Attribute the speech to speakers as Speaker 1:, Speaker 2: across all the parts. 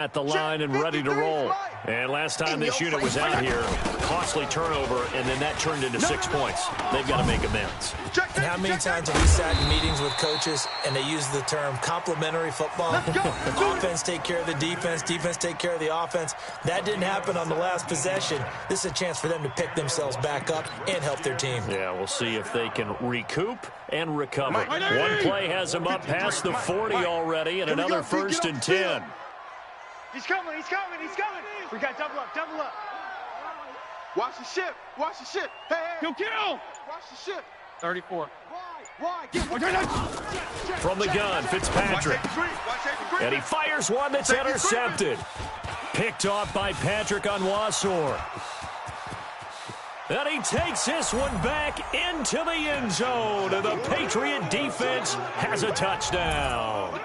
Speaker 1: at the line and ready to roll. And last time this unit was out here, costly turnover, and then that turned into 6 points. They've got to make amends.
Speaker 2: And how many times have we sat in meetings with coaches and they use the term complementary football? Offense take care of the defense, defense take care of the offense. That didn't happen on the last possession. This is a chance for them to pick themselves back up and help their team.
Speaker 1: Yeah, we'll see if they can recoup and recover. One play has them up past the 40 already, and another 1st and 10.
Speaker 3: He's coming, he's coming, he's coming. We got double up, double up.
Speaker 4: Watch the ship, watch the ship. Hey, hey.
Speaker 3: Kill.
Speaker 4: Watch the ship.
Speaker 3: 34.
Speaker 4: Why?
Speaker 1: From the gun, Fitzpatrick. And he fires one that's intercepted. Picked off by Patrick on Wassor. And he takes this one back into the end zone. And the Patriot defense has a touchdown.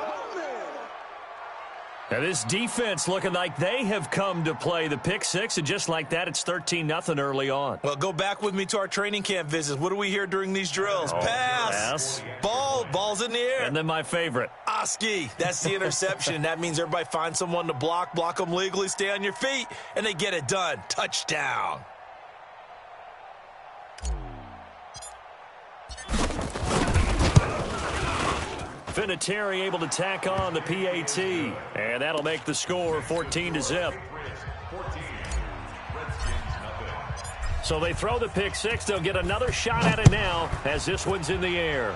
Speaker 1: Now this defense looking like they have come to play. The pick six, and just like that, it's 13-0 early on.
Speaker 2: Well, go back with me to our training camp visits. What do we hear during these drills? Pass. Ball's in the air.
Speaker 1: And then my favorite.
Speaker 2: Oski. That's the interception. That means everybody finds someone to block them legally, stay on your feet, and they get it done. Touchdown.
Speaker 1: Vinatieri able to tack on the PAT, and that'll make the score 14-0. So they throw the pick six. They'll get another shot at it now as this one's in the air.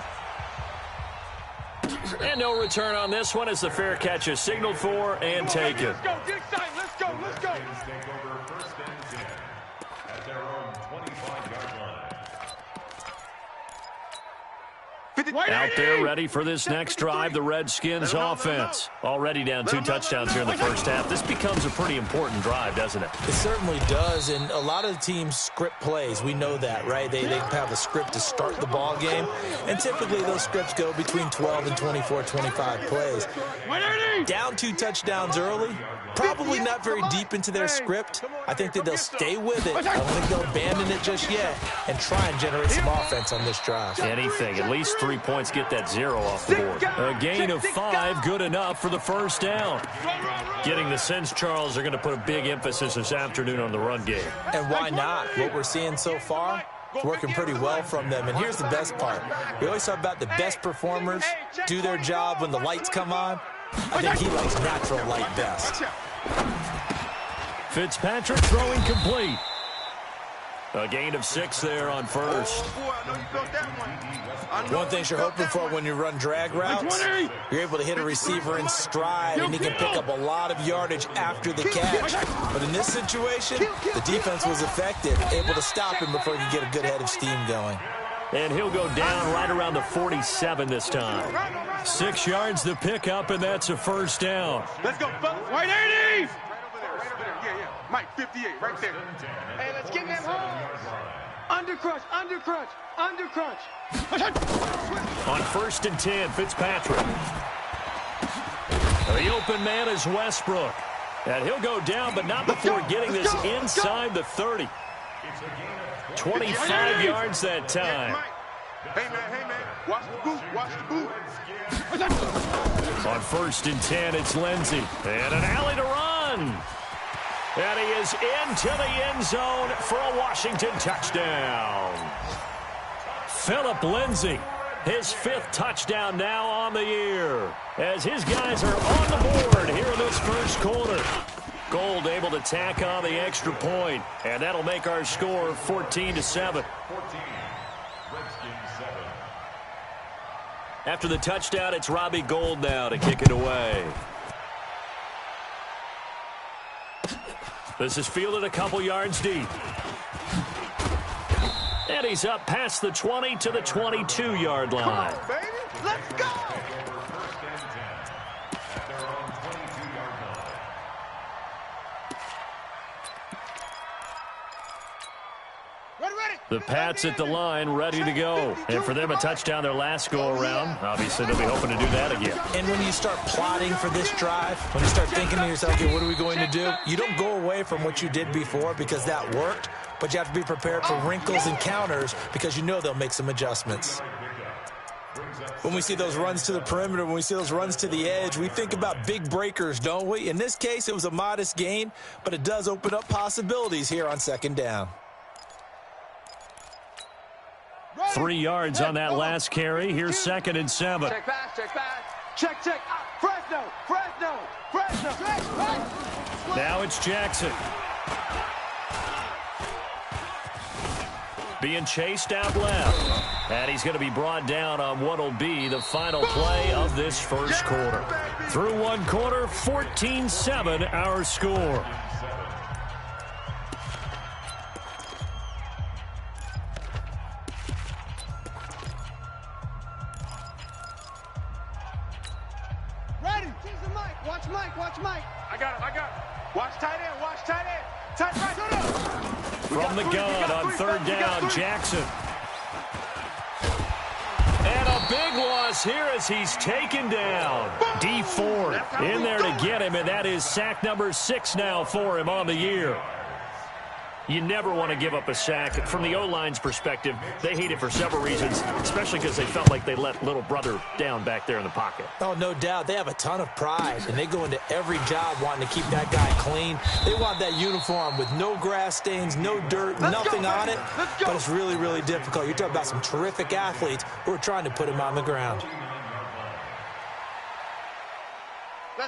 Speaker 1: And no return on this one as the fair catch is signaled for and taken.
Speaker 3: Let's go, get inside, let's go, let's go.
Speaker 1: Out there ready for this next drive, the Redskins offense. Already down 2 touchdowns here in the first half. This becomes a pretty important drive, doesn't it?
Speaker 2: It certainly does, and a lot of the teams script plays. We know that, right? They have a script to start the ball game, and typically those scripts go between 12 and 24, 25 plays. Down 2 touchdowns early, probably not very deep into their script. I think that they'll stay with it. I don't think they'll abandon it just yet and try and generate some offense on this drive.
Speaker 1: Anything, at least 3 points, get that 0 off the board. A gain of 5, good enough for the first down. Getting the sense, Charles, they're going to put a big emphasis this afternoon on the run game.
Speaker 2: And why not? What we're seeing so far, it's working pretty well from them. And here's the best part. We always talk about the best performers do their job when the lights come on. I think he likes natural light best.
Speaker 1: Fitzpatrick throwing complete. A gain of 6 there on first.
Speaker 2: One thing you're hoping for when you run drag routes, you're able to hit a receiver in stride, and he can pick up a lot of yardage after the catch. But in this situation, the defense was effective, able to stop him before he could get a good head of steam going.
Speaker 1: And he'll go down right around the 47 this time. 6 yards the pickup, and that's a first down.
Speaker 3: Let's go, White 80!
Speaker 4: Mike, 58, right there.
Speaker 3: Hey, let's get them home. Undercrunch, undercrunch, undercrunch.
Speaker 1: On 1st and 10, Fitzpatrick. The open man is Westbrook. And he'll go down, but not before getting this inside the 30. 25 yards that time.
Speaker 4: Hey, man, watch the boot, watch the boot.
Speaker 1: On 1st and 10, it's Lindsey. And an alley to run. And he is into the end zone for a Washington touchdown. Phillip Lindsay, his 5th touchdown now on the year, as his guys are on the board here in this first quarter. Gold able to tack on the extra point, and that'll make our score 14-7. After the touchdown, it's Robbie Gould now to kick it away. This is fielded a couple yards deep. And he's up past the 20 to the 22-yard line.
Speaker 4: Come on, baby. Let's go.
Speaker 1: The Pats at the line, ready to go. And for them, a touchdown their last go-around. Obviously, they'll be hoping to do that again.
Speaker 2: And when you start plotting for this drive, when you start thinking to yourself, okay, what are we going to do? You don't go away from what you did before because that worked, but you have to be prepared for wrinkles and counters because you know they'll make some adjustments. When we see those runs to the perimeter, when we see those runs to the edge, we think about big breakers, don't we? In this case, it was a modest gain, but it does open up possibilities here on second down.
Speaker 1: 3 yards on that last carry. Here's 2nd and 7.
Speaker 3: Check pass, check pass. Check, check. Fresno, Fresno, Fresno.
Speaker 1: Now it's Jackson. Being chased out left. And he's going to be brought down on what will be the final play of this first quarter. Through one quarter, 14-7 our score.
Speaker 3: Ready. Choose the mic. Watch Mike. Watch Mike. I got him. Watch tight end. Watch tight end. Tight right. Shut up.
Speaker 1: From the gun on 3rd down, Jackson. And a big loss here as he's taken down. D Ford in there to get him, and that is sack number 6 now for him on the year. You never want to give up a sack. From the O-line's perspective, they hate it for several reasons, especially because they felt like they let little brother down back there in the pocket.
Speaker 2: Oh, no doubt. They have a ton of pride, and they go into every job wanting to keep that guy clean. They want that uniform with no grass stains, no dirt, nothing on it, but it's really, really difficult. You're talking about some terrific athletes who are trying to put him on the ground.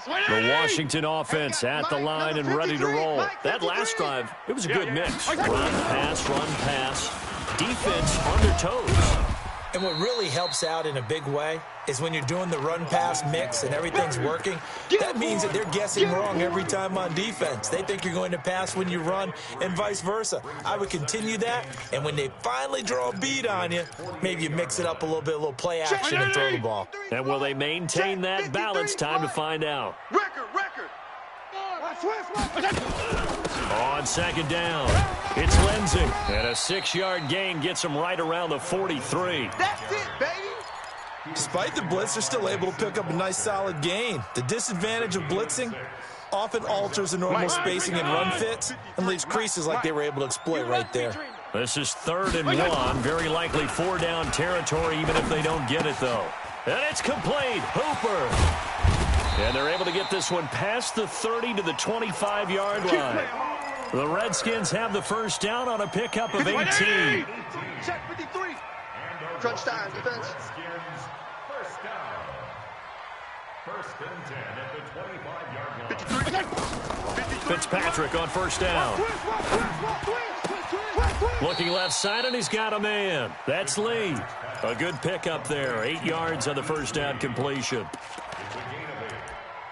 Speaker 1: The Washington offense at the line and ready to roll. That last drive, it was a good mix. Run, pass, defense on their toes.
Speaker 2: And what really helps out in a big way is when you're doing the run-pass mix and everything's working, that means that they're guessing wrong every time on defense. They think you're going to pass when you run and vice versa. I would continue that, and when they finally draw a beat on you, maybe you mix it up a little bit, a little play action and throw the ball.
Speaker 1: And will they maintain that balance? Time to find out.
Speaker 3: Record.
Speaker 1: On 2nd down, it's Lindsey. And a 6-yard gain gets him right around the 43.
Speaker 3: That's it, baby.
Speaker 2: Despite the blitz, they're still able to pick up a nice, solid gain. The disadvantage of blitzing often alters the normal spacing and run fits and leaves creases like they were able to exploit right there.
Speaker 1: This is 3rd and 1. Very likely 4-down territory, even if they don't get it, though. And it's complete. Hooper. And they're able to get this one past the 30 to the 25-yard line. The Redskins have the first down on a pickup of 18.
Speaker 3: Check 53. Crunch time, defense.
Speaker 5: First down. 1st and 10 at the 25-yard line.
Speaker 1: Fitzpatrick on 1st down. Looking left side, and he's got a man. That's Lee. A good pickup there. 8 yards on the 1st down completion.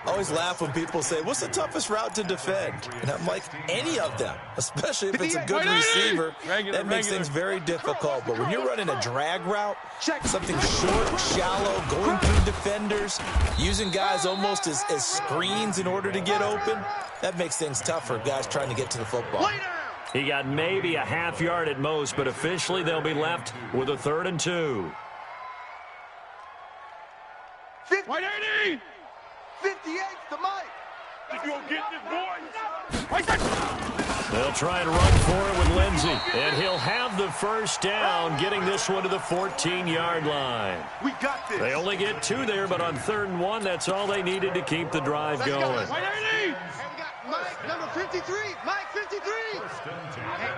Speaker 2: I always laugh when people say, what's the toughest route to defend? And I'm like, any of them, especially if it's a good receiver. That makes things very difficult. But when you're running a drag route, something short, shallow, going through defenders, using guys almost as screens in order to get open, that makes things tough for guys trying to get to the football.
Speaker 1: He got maybe a half yard at most, but officially they'll be left with a 3rd and 2.
Speaker 3: 180. 58 to Mike.
Speaker 4: If you don't get this, boy.
Speaker 1: They'll try and run for it with Lindsey. And he'll have the first down, getting this one to the 14-yard line.
Speaker 4: We got this.
Speaker 1: They only get 2 there, but on 3rd and 1, that's all they needed to keep the drive going.
Speaker 3: 180. Mike, number 53. Mike, 53. Hey,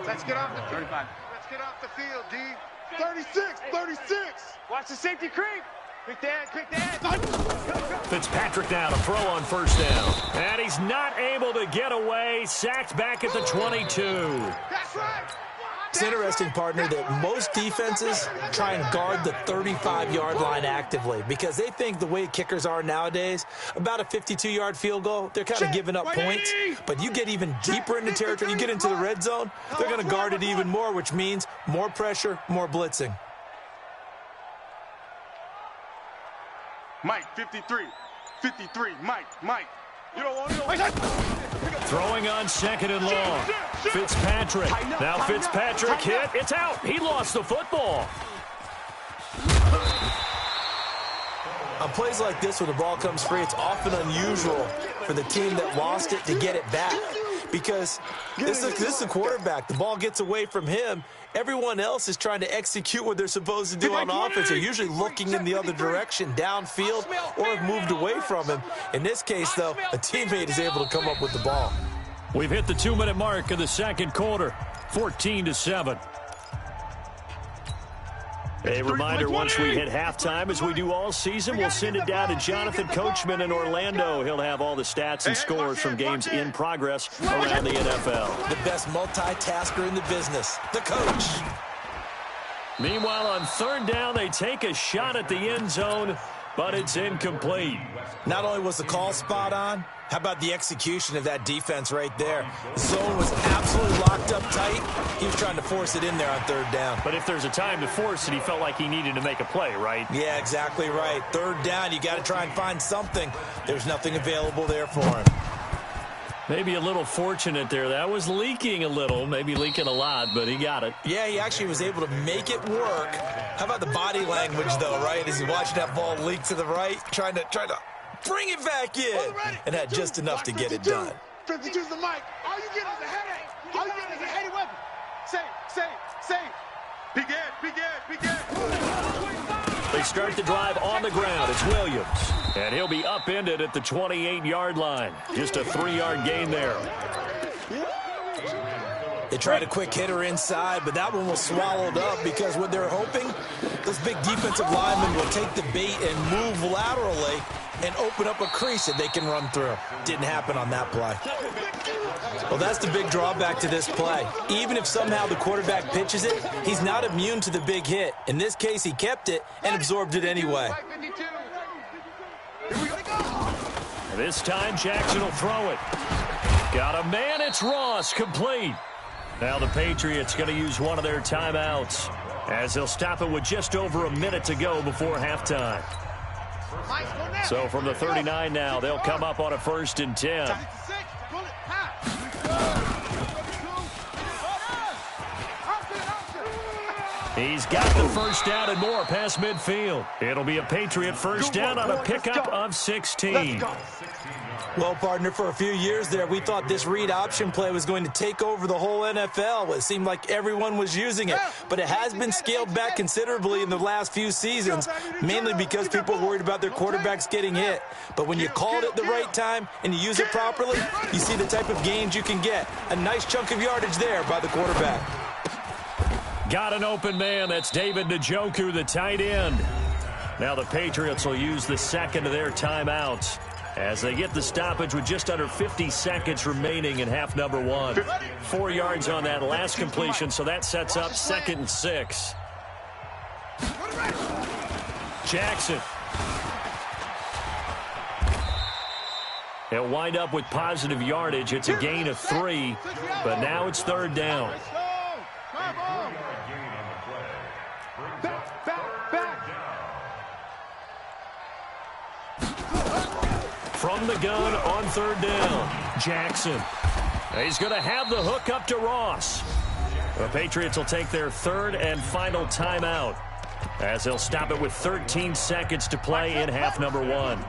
Speaker 3: let's get off the 35. Let's get off the field, D. 36. Watch the safety creep. Quick the edge.
Speaker 1: Fitzpatrick now to throw on 1st down. And he's not able to get away. Sacked back at the 22.
Speaker 3: That's right.
Speaker 2: It's interesting, partner, that most defenses try and guard the 35-yard line actively because they think the way kickers are nowadays, about a 52-yard field goal, they're kind of giving up points. But you get even deeper into territory, you get into the red zone, they're going to guard it even more, which means more pressure, more blitzing.
Speaker 4: Mike, 53. Mike. You don't want to.
Speaker 1: Throwing on 2nd and long. Fitzpatrick. Now Fitzpatrick hit. It's out. He lost the football.
Speaker 2: On plays like this, when the ball comes free, it's often unusual for the team that lost it to get it back. because this is a quarterback. The ball gets away from him. Everyone else is trying to execute what they're supposed to do on offense. They're usually looking in the other direction, downfield, or have moved away from him. In this case, though, a teammate is able to come up with the ball.
Speaker 1: We've hit the 2-minute mark of the second quarter, 14-7. A reminder, once we hit halftime, as we do all season, we'll send it down to Jonathan Coachman in Orlando. He'll have all the stats and scores from games in progress around the NFL.
Speaker 2: The best multitasker in the business, the coach.
Speaker 1: Meanwhile, on third down, they take a shot at the end zone, but it's incomplete.
Speaker 2: Not only was the call spot on, how about the execution of that defense right there? The zone was absolutely locked up tight. He was trying to force it in there on third down.
Speaker 1: But if there's a time to force it, he felt like he needed to make a play, right?
Speaker 2: Yeah, exactly right. Third down, you got to try and find something. There's nothing available there for him.
Speaker 1: Maybe a little fortunate there. That was leaking a little, maybe leaking a lot, but he got it.
Speaker 2: Yeah, he actually was able to make it work. How about the body language, though, right? As he watched that ball leak to the right, trying to bring it back in, and had just enough to get it done.
Speaker 3: 52's the mic. All you get is a headache. All you get is a heady weapon. Say. Begin.
Speaker 1: They start the drive on the ground. It's Williams. And he'll be upended at the 28-yard line. Just a 3-yard gain there.
Speaker 2: They tried a quick hitter inside, but that one was swallowed up because what they're hoping, those big defensive linemen will take the bait and move laterally and open up a crease that they can run through. Didn't happen on that play. Well, that's the big drawback to this play. Even if somehow the quarterback pitches it, he's not immune to the big hit. In this case, he kept it and absorbed it anyway.
Speaker 1: This time, Jackson will throw it. Got a man, it's Ross, complete. Now the Patriots going to use one of their timeouts as they'll stop it with just over a minute to go before halftime. So from the 39 now, they'll come up on a 1st and 10. He's got the first down and more past midfield. It'll be a Patriot first down on a pickup of 16.
Speaker 2: Well, partner, for a few years there, we thought this read option play was going to take over the whole NFL. It seemed like everyone was using it, but it has been scaled back considerably in the last few seasons, mainly because people are worried about their quarterbacks getting hit. But when you call it at the right time and you use it properly, you see the type of gains you can get. A nice chunk of yardage there by the quarterback.
Speaker 1: Got an open man. That's David Njoku, the tight end. Now the Patriots will use the second of their timeouts as they get the stoppage with just under 50 seconds remaining in half number 1. 4 yards on that last completion, so that sets up 2nd and 6. Jackson. He'll wind up with positive yardage. It's a gain of 3, but now it's 3rd down. From the gun on 3rd down, Jackson. He's going to have the hook up to Ross. The Patriots will take their 3rd and final timeout as they'll stop it with 13 seconds to play in half number 1.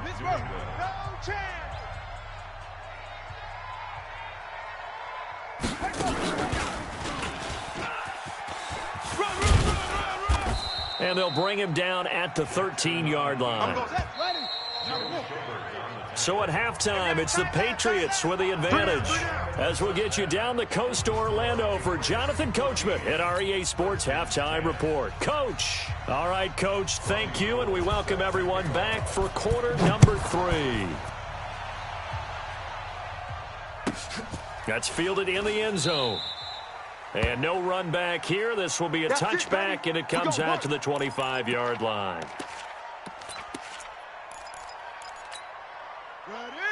Speaker 1: And they'll bring him down at the 13-yard line. So at halftime, it's the Patriots with the advantage. As we'll get you down the coast to Orlando for Jonathan Coachman at our EA Sports Halftime Report. Coach. All right, Coach, thank you, and we welcome everyone back for quarter number 3. That's fielded in the end zone. And no run back here. This will be a touchback, and it comes out to the 25-yard line.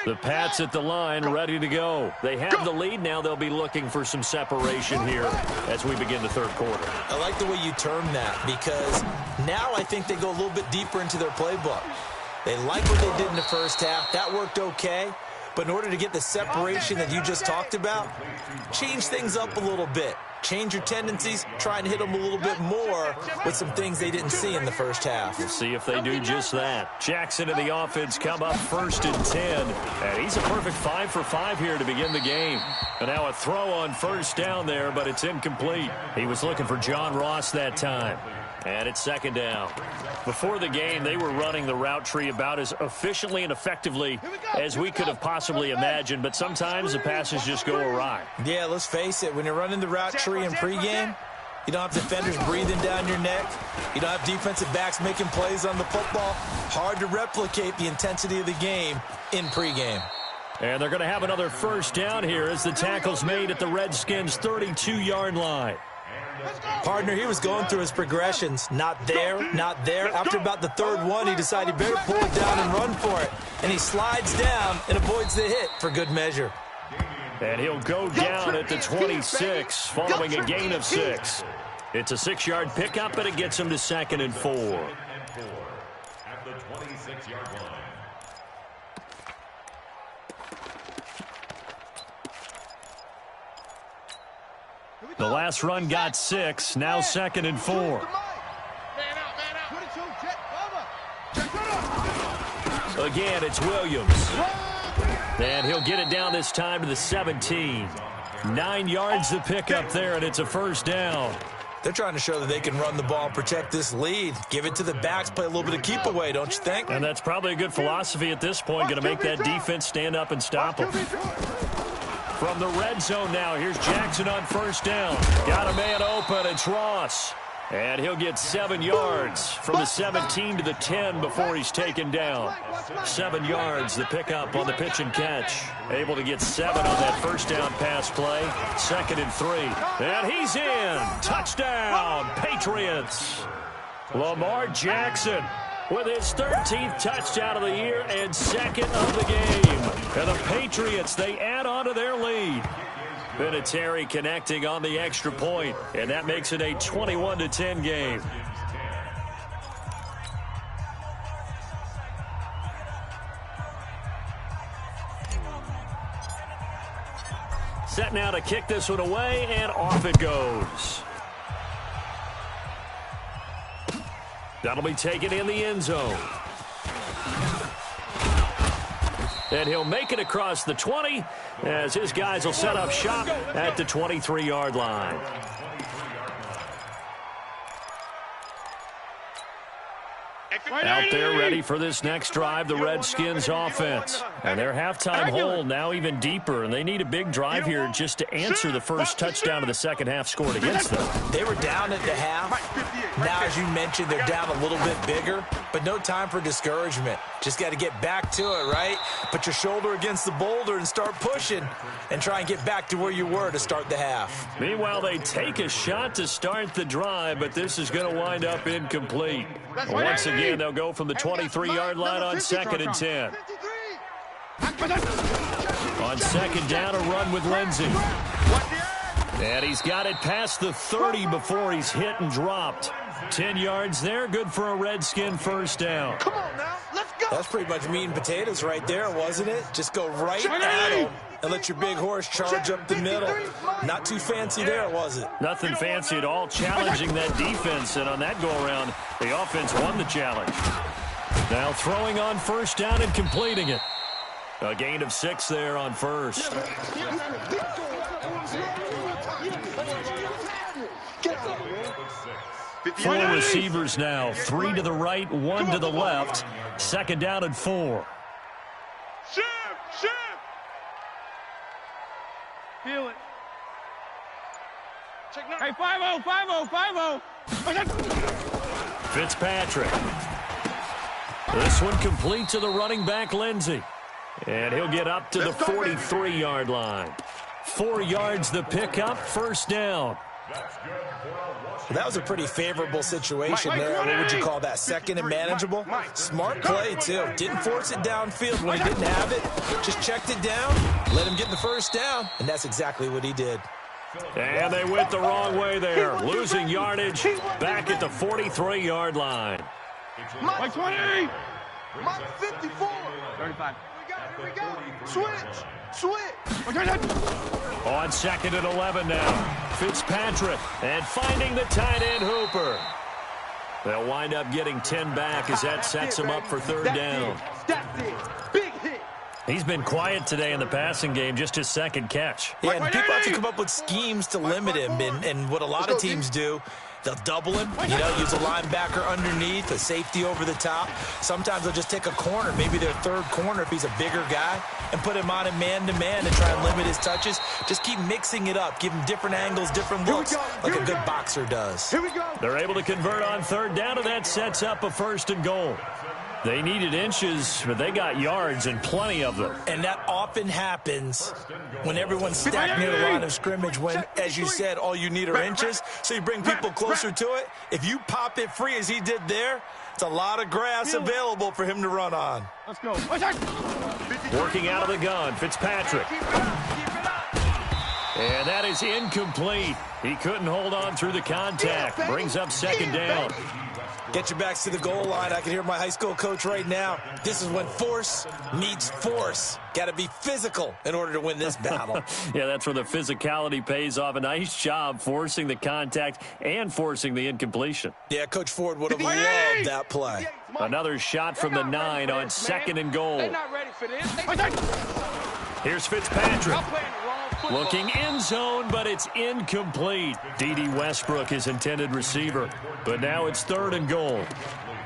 Speaker 1: The Pats at the line, ready to go. They have the lead. Now they'll be looking for some separation here as we begin the 3rd quarter.
Speaker 2: I like the way you term that because now I think they go a little bit deeper into their playbook. They like what they did in the first half. That worked okay. But in order to get the separation that you just talked about, change things up a little bit. change your tendencies, try and hit them a little bit more with some things they didn't see in the first half.
Speaker 1: We'll see if they do just that. Jackson and the offense come up 1st and 10. And he's a perfect 5 for 5 here to begin the game. And now a throw on 1st down there, but it's incomplete. He was looking for John Ross that time. And it's 2nd down. Before the game, they were running the route tree about as efficiently and effectively as we could have possibly imagined, but sometimes the passes just go awry.
Speaker 2: Yeah, let's face it. When you're running the route tree in pregame, you don't have defenders breathing down your neck. You don't have defensive backs making plays on the football. Hard to replicate the intensity of the game in pregame.
Speaker 1: And they're going to have another 1st down here as the tackle's made at the Redskins' 32-yard line.
Speaker 2: Partner, he was going through his progressions. Not there, not there. After about the 3rd one, he decided he better pull it down and run for it. And he slides down and avoids the hit for good measure.
Speaker 1: And he'll go down at the 26 following a gain of 6. It's a 6-yard pickup, and it gets him to 2nd and 4.
Speaker 5: At the 26-yard line.
Speaker 1: The last run got 6, now 2nd and 4. Again, it's Williams. And he'll get it down this time to the 17. 9 yards to pick up there, and it's a 1st down.
Speaker 2: They're trying to show that they can run the ball and protect this lead. Give it to the backs, play a little bit of keep away, don't you think?
Speaker 1: And that's probably a good philosophy at this point, going to make that defense stand up and stop them. From the red zone now, here's Jackson on 1st down. Got a man open, it's Ross. And he'll get 7 yards from the 17 to the 10 before he's taken down. 7 yards, the pickup on the pitch and catch. Able to get 7 on that 1st down pass play. 2nd and 3. And he's in. Touchdown, Patriots. Lamar Jackson with his 13th touchdown of the year and 2nd of the game. And the Patriots, they add on to their lead. Vinatieri connecting on the extra point, and that makes it a 21-10 game. Set now to kick this one away, and off it goes. That'll be taken in the end zone. And he'll make it across the 20 as his guys will set up shop at the 23-yard line. Out there ready for this next drive, the Redskins offense. And their halftime hole now even deeper, and they need a big drive here just to answer the first touchdown of the second half scored against them.
Speaker 2: They were down at the half. Now, as you mentioned, they're down a little bit bigger, but no time for discouragement. Just got to get back to it, right? Put your shoulder against the boulder and start pushing and try and get back to where you were to start the half.
Speaker 1: Meanwhile, they take a shot to start the drive, but this is going to wind up incomplete. Once again, they'll go from the 23-yard line on 2nd and 10. On 2nd down, a run with Lindsey. And he's got it past the 30 before he's hit and dropped. 10 yards there, good for a Redskin 1st down.
Speaker 3: Come on now, let's go.
Speaker 2: That's pretty much meat and potatoes right there, wasn't it? Just go right at him and let your big horse charge up the middle. Not too fancy there, was it?
Speaker 1: Nothing fancy at all, challenging that defense, and on that go-around, the offense won the challenge. Now throwing on 1st down and completing it. A gain of 6 there on 1st. Four receivers now, 3 to the right, 1 to the left. 2nd down and 4.
Speaker 4: Shift!
Speaker 3: Feel it.
Speaker 4: Hey, 5-0, 5-0, 5-0.
Speaker 1: Fitzpatrick. This one complete to the running back, Lindsey. And he'll get up to the 43-yard line. 4 yards the pickup, 1st down.
Speaker 2: Well, that was a pretty favorable situation there. What would you call that? 2nd and manageable? Smart play, too. Didn't force it downfield when he didn't have it. Just checked it down, let him get the 1st down, and that's exactly what he did.
Speaker 1: And they went the wrong way there. Losing yardage back at the 43-yard line.
Speaker 4: Mike 20!
Speaker 3: Mike 54.
Speaker 4: 35.
Speaker 3: Here we go. Switch.
Speaker 1: On 2nd and 11 now. Fitzpatrick, and finding the tight end Hooper. They'll wind up getting 10 back as that sets him up for third down.
Speaker 3: That's it. Big hit.
Speaker 1: He's been quiet today in the passing game, just his second catch.
Speaker 2: Yeah, and people have to come up with schemes to limit him, and what a lot of teams do, they'll double him, use a linebacker underneath, a safety over the top. Sometimes they'll just take a corner, maybe their third corner if he's a bigger guy, and put him on a man-to-man to try and limit his touches. Just keep mixing it up, give him different angles, different looks, like a good boxer does.
Speaker 3: Here we go.
Speaker 1: They're able to convert on third down, and that sets up a first and goal. They needed inches, but they got yards and plenty of them.
Speaker 2: And that often happens when everyone's stacked near the line of scrimmage when, as you said, all you need are inches. So you bring people closer to it. If you pop it free as he did there, it's a lot of grass available for him to run on.
Speaker 3: Let's go.
Speaker 1: Working out of the gun, Fitzpatrick. And that is incomplete. He couldn't hold on through the contact. Brings up second down.
Speaker 2: Get your backs to the goal line. I can hear my high school coach right now. This is when force meets force. Got to be physical in order to win this battle.
Speaker 1: Yeah, that's where the physicality pays off. A nice job forcing the contact and forcing the incompletion.
Speaker 2: Yeah, Coach Ford would have loved that play.
Speaker 1: Another shot from the 9 on second and goal.
Speaker 3: They're not ready for this.
Speaker 1: Here's Fitzpatrick. Looking end zone, but it's incomplete. D.D. Westbrook, his intended receiver. But now it's third and goal.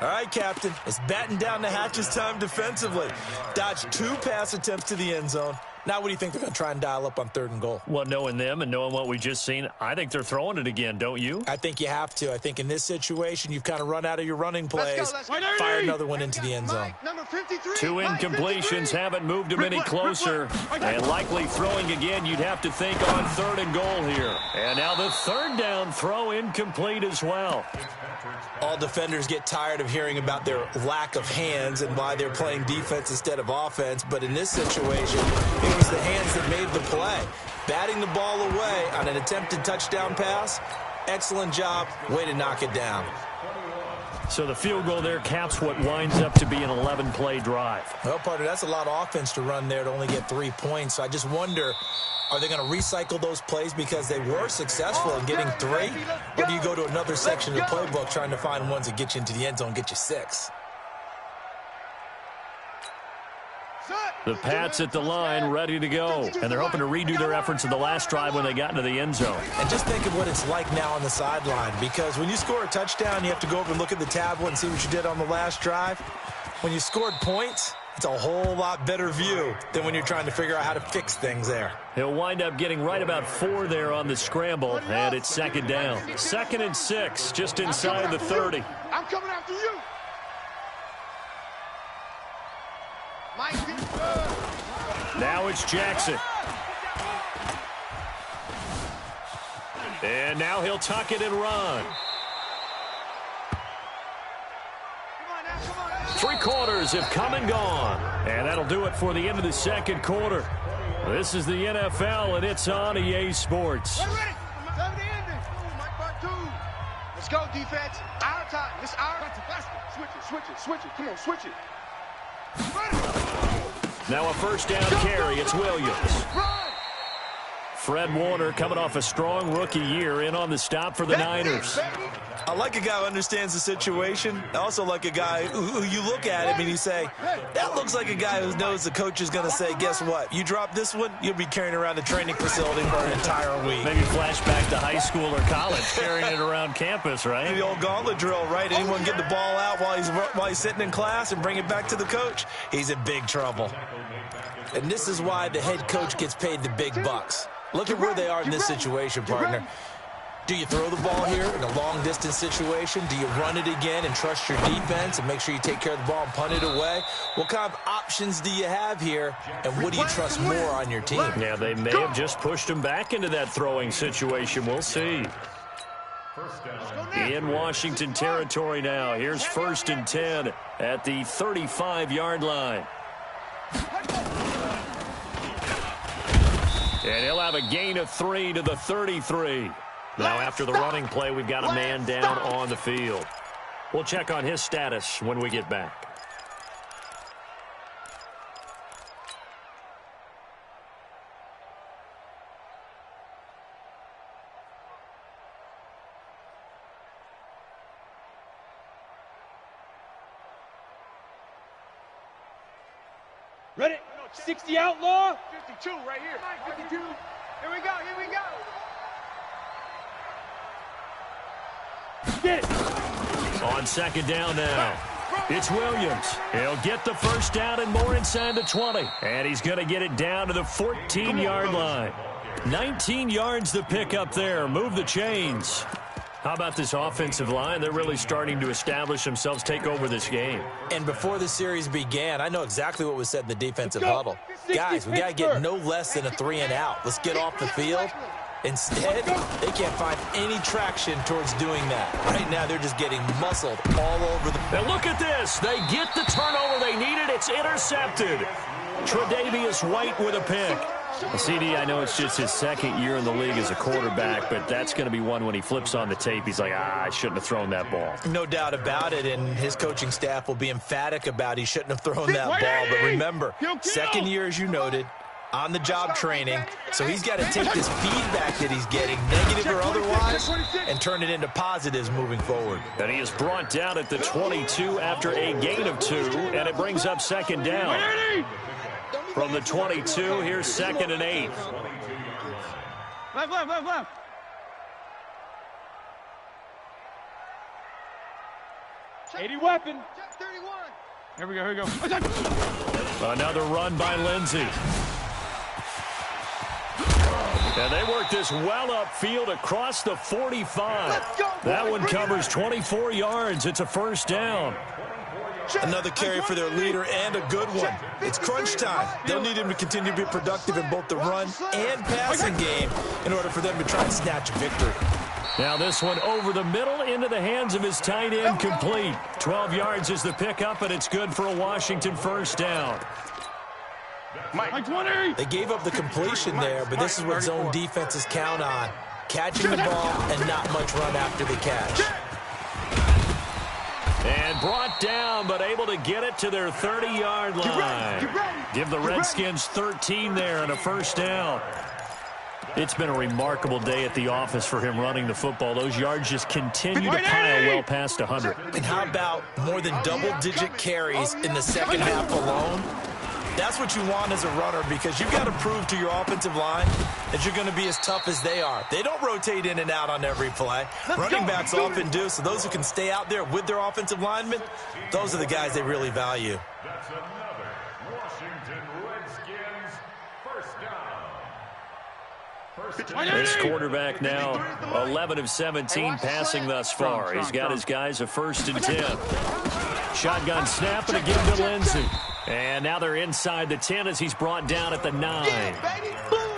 Speaker 2: All right, Captain. It's batten down the hatches time defensively. Dodged 2 pass attempts to the end zone. Now what do you think they're going to try and dial up on third and goal?
Speaker 1: Well, knowing them and knowing what we just seen, I think they're throwing it again, don't you?
Speaker 2: I think you have to. I think in this situation, you've kind of run out of your running plays.
Speaker 3: Let's go.
Speaker 2: Fire another one into the end zone.
Speaker 3: Number 53.
Speaker 1: 2 incompletions haven't moved him any closer. And likely throwing again, you'd have to think on third and goal here. And now the third down throw incomplete as well.
Speaker 2: All defenders get tired of hearing about their lack of hands and why they're playing defense instead of offense. But in this situation, it was the hands that made the play. Batting the ball away on an attempted touchdown pass. Excellent job. Way to knock it down.
Speaker 1: So the field goal there caps what winds up to be an 11-play drive.
Speaker 2: Well, partner, that's a lot of offense to run there to only get 3 points. So I just wonder, are they going to recycle those plays because they were successful in getting 3? Or do you go to another section of the playbook trying to find ones that get you into the end zone and get you 6?
Speaker 1: The Pats at the line, ready to go. And they're hoping to redo their efforts in the last drive when they got into the end zone.
Speaker 2: And just think of what it's like now on the sideline, because when you score a touchdown, you have to go over and look at the tablet and see what you did on the last drive. When you scored points, it's a whole lot better view than when you're trying to figure out how to fix things there.
Speaker 1: He'll wind up getting right about 4 there on the scramble, and it's second down. 2nd and 6, just inside the 30.
Speaker 3: I'm coming after you.
Speaker 1: Now it's Jackson. And now he'll tuck it and run. 3 quarters have come and gone. And that'll do it for the end of the second quarter. This is the NFL, and it's on EA Sports.
Speaker 3: Let's go, defense. Our time. This our time. Switch it. Come on, switch it.
Speaker 1: Now a first down carry. It's Williams. Fred Warner coming off a strong rookie year in on the stop for the Niners.
Speaker 2: I like a guy who understands the situation. I also like a guy who you look at him and you say, that looks like a guy who knows the coach is going to say, guess what? You drop this one, you'll be carrying around the training facility for an entire week.
Speaker 1: Maybe flashback to high school or college, carrying it around campus, right?
Speaker 2: The old gauntlet drill, right? Anyone get the ball out while he's sitting in class and bring it back to the coach, he's in big trouble. And this is why the head coach gets paid the big bucks. Look at where they are in this situation, partner. Do you throw the ball here in a long-distance situation? Do you run it again and trust your defense and make sure you take care of the ball and punt it away? What kind of options do you have here, and what do you trust more on your team?
Speaker 1: Yeah, they may have just pushed him back into that throwing situation. We'll see. In Washington territory now. Here's 1st and 10 at the 35-yard line. And he'll have a gain of 3 to the 33. Now after the running play, we've got a man down on the field. We'll check on his status when we get back.
Speaker 3: Ready? 60 outlaw. 52 right here. 52. Here we go. Here we go. Get it.
Speaker 1: On second down now. It's Williams. He'll get the first down and more inside the 20. And he's going to get it down to the 14-yard line. 19 yards to pick up there. Move the chains. How about this offensive line? They're really starting to establish themselves, take over this game.
Speaker 2: And before the series began, I know exactly what was said in the defensive huddle. Guys, we got to get no less than a 3-and-out. Let's get off the field. Instead, they can't find any traction towards doing that. Right now, they're just getting muscled all over the...
Speaker 1: Now look at this. They get the turnover they needed. It's intercepted. Tre'Davious White with a pick. Well, CD, I know it's just his second year in the league as a quarterback, but that's going to be one when he flips on the tape. He's like, I shouldn't have thrown that ball.
Speaker 2: No doubt about it, and his coaching staff will be emphatic about he shouldn't have thrown that ball. But remember, second year, as you noted, on-the-job training, so he's got to take this feedback that he's getting, negative or otherwise, and turn it into positives moving forward.
Speaker 1: And he is brought down at the 22 after a gain of 2, and it brings up second down. From the 22, here's 2nd and 8.
Speaker 3: Left. 80 weapon. 31. Here we go.
Speaker 1: Another run by Lindsey. And they work this well upfield across the 45. That one covers 24 yards. It's a first down.
Speaker 2: Another carry for their leader and a good one. It's crunch time. They'll need him to continue to be productive in both the run and passing game in order for them to try and snatch a victory.
Speaker 1: Now this one over the middle into the hands of his tight end, complete. 12 yards is the pickup, and it's good for a Washington first down.
Speaker 3: Mike 20.
Speaker 2: They gave up the completion there, but this is what zone defenses count on. Catching the ball and not much run after the catch.
Speaker 1: And brought down, but able to get it to their 30-yard line. Give the Redskins 13 there and a first down. It's been a remarkable day at the office for him running the football. Those yards just continue to pile well past 100.
Speaker 2: And how about more than double-digit carries in the second half alone? That's what you want as a runner, because you've got to prove to your offensive line that you're going to be as tough as they are. They don't rotate in and out on every play. Running backs often do, so those who can stay out there with their offensive linemen, those are the guys they really value.
Speaker 5: That's another Washington Redskins first down.
Speaker 1: This quarterback now 11 of 17 passing thus far. He's got his guys a 1st and 10. Shotgun snap and again to Lindsey. And now they're inside the 10 as he's brought down at the 9.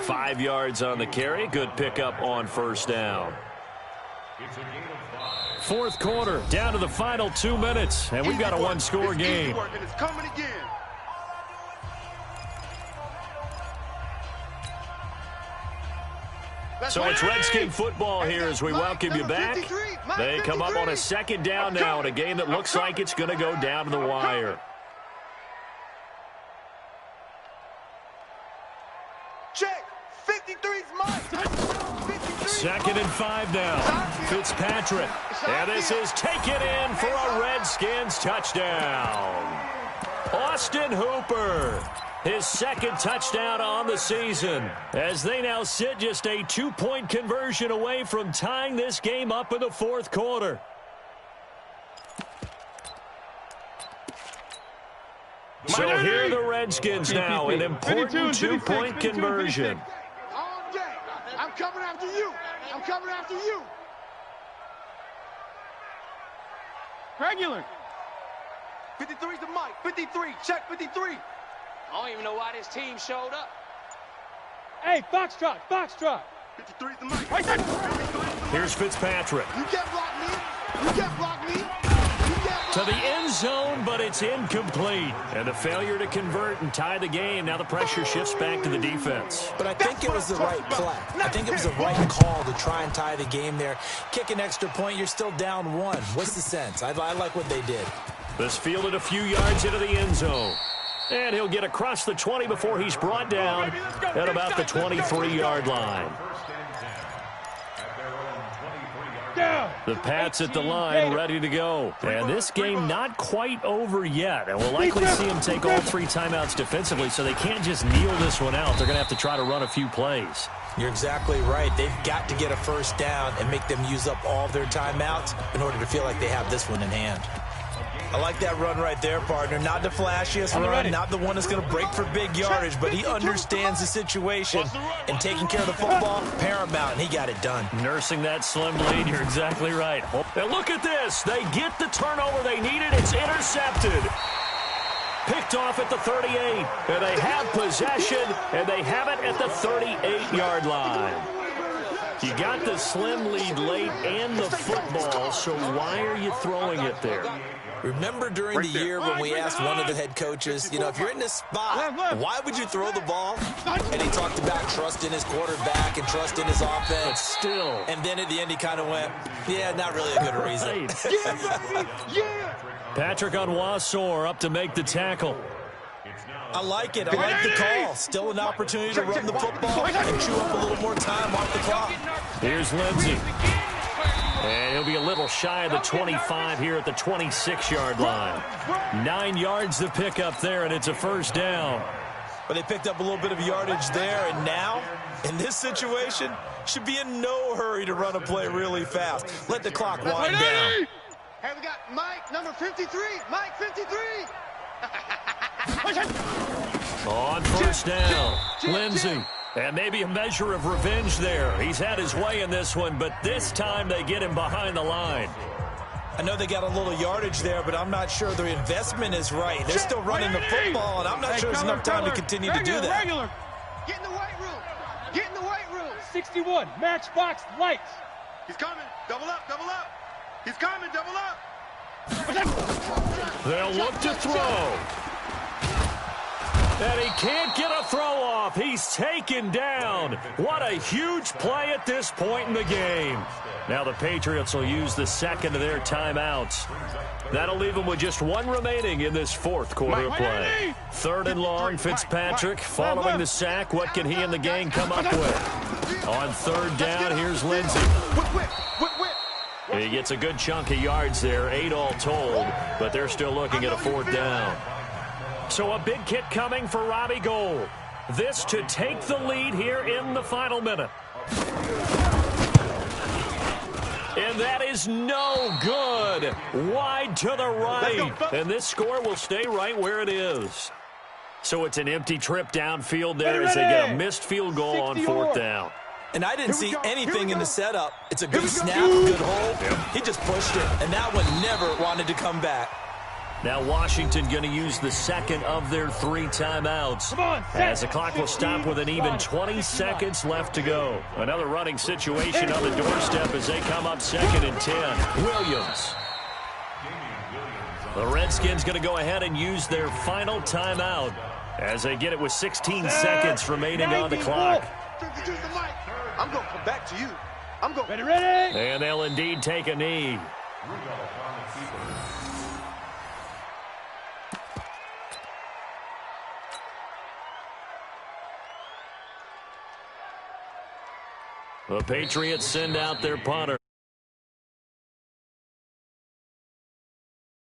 Speaker 1: 5 yards on the carry. Good pickup on first down. Fourth quarter, down to the final 2 minutes, and we've got a one-score game.
Speaker 4: It's coming again.
Speaker 1: So it's Redskin football here as we welcome you back. They come up on a second down now in a game that looks like it's going to go down to the wire.
Speaker 3: Check. 53's Mike.
Speaker 1: 2nd and 5 now. Fitzpatrick. And this is taken in for a Redskins touchdown. Austin Hooper. His 2nd touchdown on the season, as they now sit just a 2-point conversion away from tying this game up in the 4th quarter. So here are the Redskins now, an important 2-point conversion.
Speaker 3: I'm coming after you. I'm coming after you. Regular.
Speaker 6: 53's the Mike. 53. Check 53. I don't even know why this team showed up.
Speaker 3: Hey, Foxtrot.
Speaker 4: 53's the Mike.
Speaker 3: Right there.
Speaker 1: Here's Fitzpatrick.
Speaker 3: You can't block me. You can't block me.
Speaker 1: To the end zone, but it's incomplete. And a failure to convert and tie the game. Now the pressure shifts back to the defense.
Speaker 2: But I think it was the right play. I think it was the right call to try and tie the game there. Kick an extra point, you're still down 1. What's the sense? I like what they did.
Speaker 1: This fielded a few yards into the end zone. And he'll get across the 20 before he's brought down at about the 23-yard line.
Speaker 3: Down.
Speaker 1: The Pats at the line, ready to go. And this game not quite over yet. And we'll likely see them take all 3 timeouts defensively, so they can't just kneel this one out. They're going to have to try to run a few plays.
Speaker 2: You're exactly right. They've got to get a first down and make them use up all their timeouts in order to feel like they have this one in hand. I like that run right there, partner. Not the flashiest run, not the one that's going to break for big yardage, but he understands the situation, and taking care of the football, paramount, and he got it done.
Speaker 1: Nursing that slim lead, you're exactly right. Now look at this. They get the turnover they needed. It's intercepted. Picked off at the 38, and they have possession, and they have it at the 38-yard line. You got the slim lead late and the football, so why are you throwing it there?
Speaker 2: Remember during the year when we asked one of the head coaches, you know, if you're in this spot, why would you throw the ball? And he talked about trust in his quarterback and trust in his offense.
Speaker 1: But still.
Speaker 2: And then at the end he kind of went, yeah, not really a good reason.
Speaker 1: Patrick Onwuasor up to make the tackle.
Speaker 2: I like it. I like the call. Still an opportunity to run the football and chew up a little more time off the clock.
Speaker 1: Here's Lindsey. And he'll be a little shy of the 25 here at the 26-yard line. 9 yards to pick up there, and it's a first down.
Speaker 2: But they picked up a little bit of yardage there, and now, in this situation, should be in no hurry to run a play really fast. Let the clock wind down.
Speaker 3: Hey, we got Mike, number 53. Mike, 53.
Speaker 1: On first down, Lindsey. And maybe a measure of revenge there. He's had his way in this one, but this time they get him behind the line.
Speaker 2: I know they got a little yardage there, but I'm not sure their investment is right. They're still running the football, and I'm not sure there's enough time to continue to do that.
Speaker 3: Get in the white room. Get in the white room.
Speaker 6: 61, matchbox lights.
Speaker 4: He's coming. Double up, double up. He's coming, double up.
Speaker 1: They'll look to throw. And he can't get a throw off. He's taken down. What a huge play at this point in the game. Now the Patriots will use the second of their timeouts. That'll leave them with just 1 remaining in this 4th quarter of play. 3rd and long, Fitzpatrick following the sack. What can he and the gang come up with? On 3rd down, here's Lindsey. He gets a good chunk of yards there, 8 all told, but they're still looking at a 4th down. So a big kick coming for Robbie Gould. This to take the lead here in the final minute. And that is no good. Wide to the right. And this score will stay right where it is. So it's an empty trip downfield there as they get a missed field goal on 4th down.
Speaker 2: And I didn't see anything in the setup. It's a good snap, good hold. He just pushed it, and that one never wanted to come back.
Speaker 1: Now Washington going to use the second of their 3 timeouts. As the clock will stop with an even 20 seconds left to go. Another running situation on the doorstep as they come up 2nd and 10. Williams. The Redskins going to go ahead and use their final timeout as they get it with 16 seconds remaining on the clock.
Speaker 3: I'm going to come back to you. I'm going.
Speaker 6: Ready?
Speaker 1: And they'll indeed take a knee. The Patriots send out their punter.